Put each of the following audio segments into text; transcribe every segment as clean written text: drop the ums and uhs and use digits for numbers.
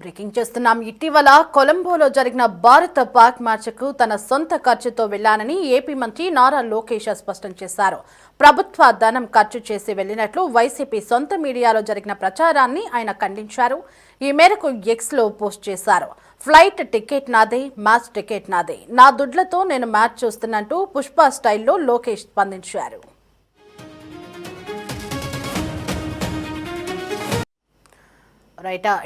Breaking చేస్తున్నాం. ఇటీవల కొలంబోలో జరిగిన భారత పాక్ మ్యాచ్కు తన సొంత ఖర్చుతో వెళ్లానని ఏపీ మంత్రి నారా లోకేష్ స్పష్టం చేశారు. ప్రభుత్వ ధనం ఖర్చు చేసి వెళ్లినట్లు వైసీపీ సొంత మీడియాలో జరిగిన ప్రచారాన్ని ఆయన ఖండించారు. ఈ మేరకు ఎక్స్లో పోస్ట్ చేశారు. ఫ్లైట్ టికెట్ నాదే, మ్యాచ్ టికెట్ నాదే, నా దుడ్లతో నేను మ్యాచ్ చూస్తున్నట్టు పుష్ప స్టైల్లో లోకేష్ స్పందించారు.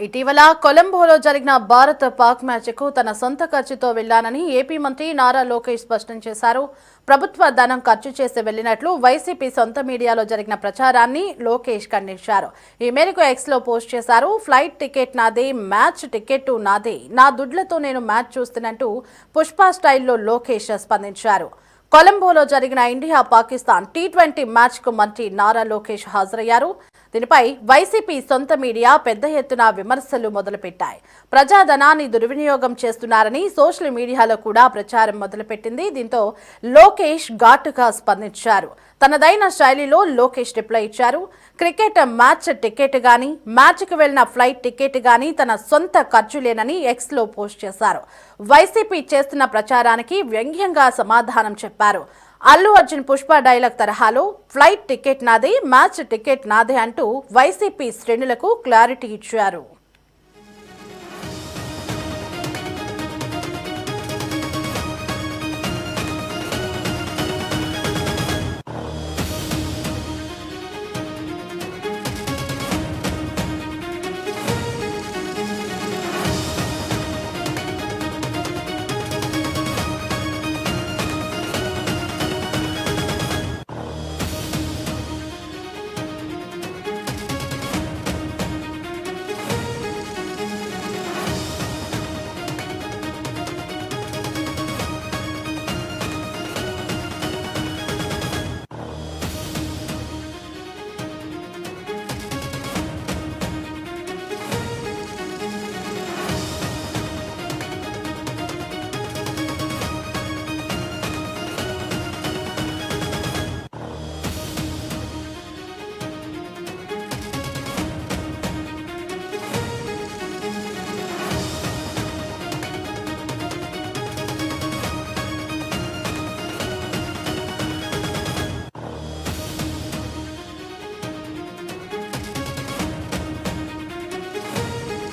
ఇటీవల కొలంబోలో జరిగిన భారత పాక్ మ్యాచ్కు తన సొంత ఖర్చుతో వెళ్లానని ఏపీ మంత్రి నారా లోకేష్ స్పష్టం చేశారు. ప్రభుత్వ ధనం ఖర్చు చేసి వెళ్లినట్లు వైసీపీ సొంత మీడియాలో జరిగిన ప్రచారాన్ని లోకేష్ ఖండించారు. ఈ మేరకు ఎక్స్లో పోస్ట్ చేశారు. ఫ్లైట్ టికెట్ నాదే, మ్యాచ్ టికెట్ నాదే, నా దుడ్లతో నేను మ్యాచ్ చూస్తున్నట్టు పుష్ప స్టైల్లో లోకేష్ స్పందించారు. కొలంబోలో జరిగిన ఇండియా-పాకిస్తాన్ టీ20 మ్యాచ్కు మంత్రి నారా లోకేష్ హాజరయ్యారు. దీనిపై వైసీపీ సొంత మీడియా పెద్ద ఎత్తున విమర్శలు మొదలుపెట్టాయి. ప్రజాధనాన్ని దుర్వినియోగం చేస్తున్నారని సోషల్ మీడియాలో కూడా ప్రచారం మొదలుపెట్టింది. దీంతో లోకేష్ ఘాటుగా స్పందించారు. తనదైన శైలిలో లోకేష్ రిప్లై ఇచ్చారు. క్రికెట్ మ్యాచ్ టికెట్ గానీ, మ్యాచ్కు వెళ్లిన ఫ్లైట్ టికెట్ గానీ తన సొంత ఖర్చులేనని ఎక్స్లో పోస్ట్ చేశారు. వైసీపీ చేస్తున్న ప్రచారానికి వ్యంగ్యంగా సమాధానం చెప్పారు. అల్లు అర్జున్ పుష్ప డైలాగ్ తరహాలో ఫ్లైట్ టికెట్ నాదే, మ్యాచ్ టికెట్ నాదే అంటూ వైసీపీ శ్రేణులకు క్లారిటీ ఇచ్చారు.